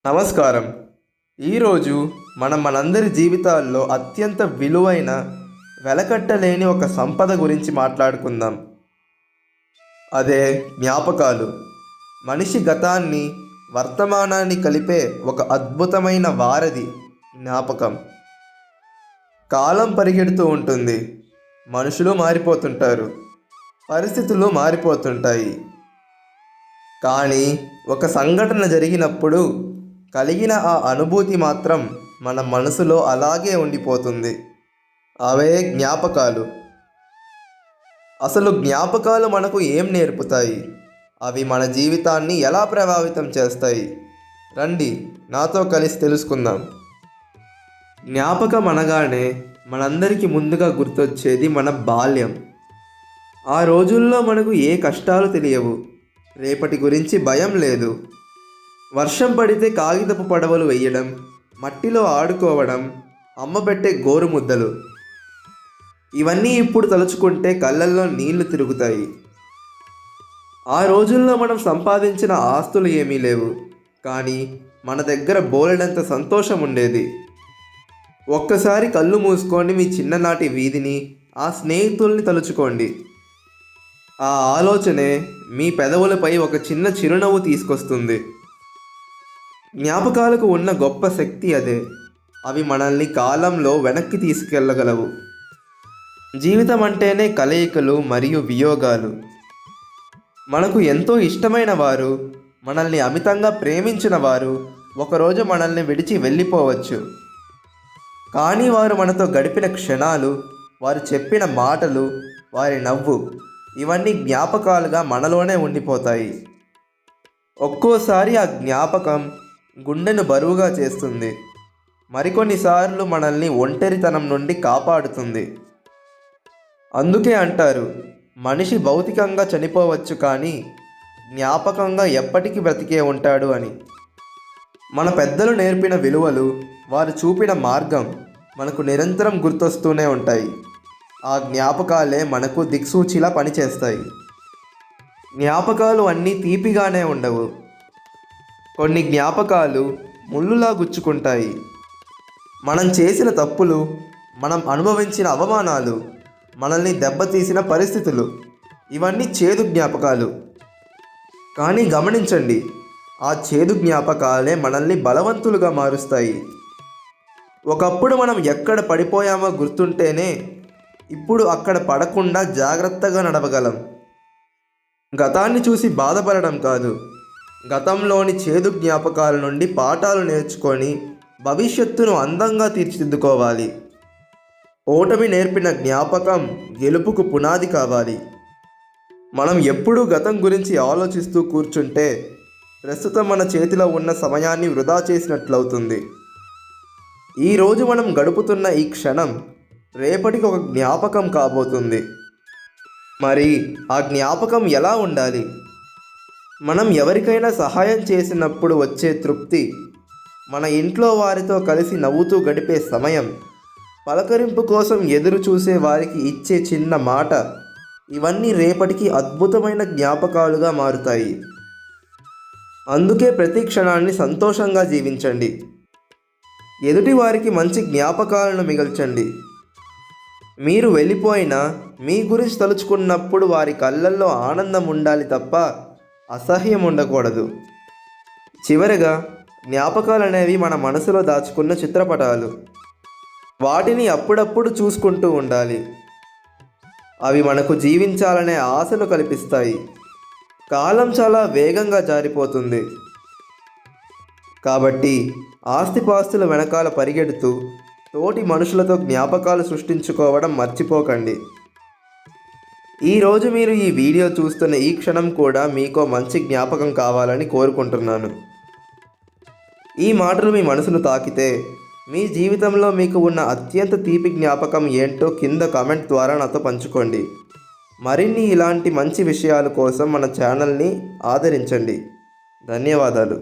నమస్కారం. ఈరోజు మనందరి జీవితాల్లో అత్యంత విలువైన, వెలకట్టలేని ఒక సంపద గురించి మాట్లాడుకుందాం. అదే జ్ఞాపకాలు. మనిషి గతాన్ని, వర్తమానాన్ని కలిపే ఒక అద్భుతమైన వారధి జ్ఞాపకం. కాలం పరిగెడుతూ ఉంటుంది, మనుషులు మారిపోతుంటారు, పరిస్థితులు మారిపోతుంటాయి. కానీ ఒక సంఘటన జరిగినప్పుడు కలిగిన ఆ అనుభూతి మాత్రం మన మనసులో అలాగే ఉండిపోతుంది. అవే జ్ఞాపకాలు. అసలు జ్ఞాపకాలు మనకు ఏం నేర్పుతాయి? అవి మన జీవితాన్ని ఎలా ప్రభావితం చేస్తాయి? రండి, నాతో కలిసి తెలుసుకుందాం. జ్ఞాపకం అనగానే మనందరికీ ముందుగా గుర్తొచ్చేది మన బాల్యం. ఆ రోజుల్లో మనకు ఏ కష్టాలు తెలియవు, రేపటి గురించి భయం లేదు. వర్షం పడితే కాగితపు పడవలు వేయడం, మట్టిలో ఆడుకోవడం, అమ్మ పెట్టే గోరుముద్దలు, ఇవన్నీ ఇప్పుడు తలుచుకుంటే కళ్ళల్లో నీళ్లు తిరుగుతాయి. ఆ రోజుల్లో మనం సంపాదించిన ఆస్తులు ఏమీ లేవు, కానీ మన దగ్గర బోలెడంత సంతోషం ఉండేది. ఒక్కసారి కళ్ళు మూసుకొని మీ చిన్ననాటి వీధిని, ఆ స్నేహితుల్ని తలుచుకోండి. ఆ ఆలోచనే మీ పెదవులపై ఒక చిన్న చిరునవ్వు తీసుకొస్తుంది. జ్ఞాపకాలకు ఉన్న గొప్ప శక్తి అదే. అవి మనల్ని కాలంలో వెనక్కి తీసుకెళ్ళగలవు. జీవితం అంటేనే కలయికలు మరియు వియోగాలు. మనకు ఎంతో ఇష్టమైన వారు, మనల్ని అమితంగా ప్రేమించిన వారు ఒకరోజు మనల్ని విడిచి వెళ్ళిపోవచ్చు. కానీ వారు మనతో గడిపిన క్షణాలు, వారు చెప్పిన మాటలు, వారి నవ్వు, ఇవన్నీ జ్ఞాపకాలుగా మనలోనే ఉండిపోతాయి. ఒక్కోసారి ఆ జ్ఞాపకం గుండెను బరువుగా చేస్తుంది, మరికొన్నిసార్లు మనల్ని ఒంటరితనం నుండి కాపాడుతుంది. అందుకే అంటారు, మనిషి భౌతికంగా చనిపోవచ్చు కానీ జ్ఞాపకంగా ఎప్పటికీ బ్రతికే ఉంటాడు అని. మన పెద్దలు నేర్పిన విలువలు, వారు చూపిన మార్గం మనకు నిరంతరం గుర్తొస్తూనే ఉంటాయి. ఆ జ్ఞాపకాలే మనకు దిక్సూచిలా పనిచేస్తాయి. జ్ఞాపకాలు అన్నీ తీపిగానే ఉండవు. కొన్ని జ్ఞాపకాలు ముళ్ళులా గుచ్చుకుంటాయి. మనం చేసిన తప్పులు, మనం అనుభవించిన అవమానాలు, మనల్ని దెబ్బతీసిన పరిస్థితులు, ఇవన్నీ చేదు జ్ఞాపకాలు. కానీ గమనించండి, ఆ చేదు జ్ఞాపకాలే మనల్ని బలవంతులుగా మారుస్తాయి. ఒకప్పుడు మనం ఎక్కడ పడిపోయామో గుర్తుంటేనే ఇప్పుడు అక్కడ పడకుండా జాగ్రత్తగా నడవగలం. గతాన్ని చూసి బాధపడడం కాదు, గతంలోని చేదు జ్ఞాపకాల నుండి పాఠాలు నేర్చుకొని భవిష్యత్తును అందంగా తీర్చిదిద్దుకోవాలి. ఓటమి నేర్పిన జ్ఞాపకం గెలుపుకు పునాది కావాలి. మనం ఎప్పుడూ గతం గురించి ఆలోచిస్తూ కూర్చుంటే ప్రస్తుతం మన చేతిలో ఉన్న సమయాన్ని వృధా చేసినట్లవుతుంది. ఈరోజు మనం గడుపుతున్న ఈ క్షణం రేపటికి ఒక జ్ఞాపకం కాబోతుంది. మరి ఆ జ్ఞాపకం ఎలా ఉండాలి? మనం ఎవరికైనా సహాయం చేసినప్పుడు వచ్చే తృప్తి, మన ఇంట్లో వారితో కలిసి నవ్వుతూ గడిపే సమయం, పలకరింపు కోసం ఎదురు చూసే వారికి ఇచ్చే చిన్న మాట, ఇవన్నీ రేపటికి అద్భుతమైన జ్ఞాపకాలుగా మారుతాయి. అందుకే ప్రతి క్షణాన్ని సంతోషంగా జీవించండి. ఎదుటి వారికి మంచి జ్ఞాపకాలను మిగల్చండి. మీరు వెళ్ళిపోయినా మీ గురించి తలుచుకున్నప్పుడు వారి కళ్ళల్లో ఆనందం ఉండాలి తప్ప అసహ్యం ఉండకూడదు. చివరగా, జ్ఞాపకాలు అనేవి మన మనసులో దాచుకున్న చిత్రపటాలు. వాటిని అప్పుడప్పుడు చూసుకుంటూ ఉండాలి. అవి మనకు జీవించాలనే ఆశను కల్పిస్తాయి. కాలం చాలా వేగంగా జారిపోతుంది. కాబట్టి ఆస్తిపాస్తుల వెనకాల పరిగెడుతూ తోటి మనుషులతో జ్ఞాపకాలు సృష్టించుకోవడం మర్చిపోకండి. ఈరోజు మీరు ఈ వీడియో చూస్తున్న ఈ క్షణం కూడా మీకో మంచి జ్ఞాపకం కావాలని కోరుకుంటున్నాను. ఈ మాటలు మీ మనసును తాకితే మీ జీవితంలో మీకు ఉన్న అత్యంత తీపి జ్ఞాపకం ఏంటో కింద కామెంట్ ద్వారా నాతో పంచుకోండి. మరిన్ని ఇలాంటి మంచి విషయాల కోసం మన ఛానల్ని ఆదరించండి. ధన్యవాదాలు.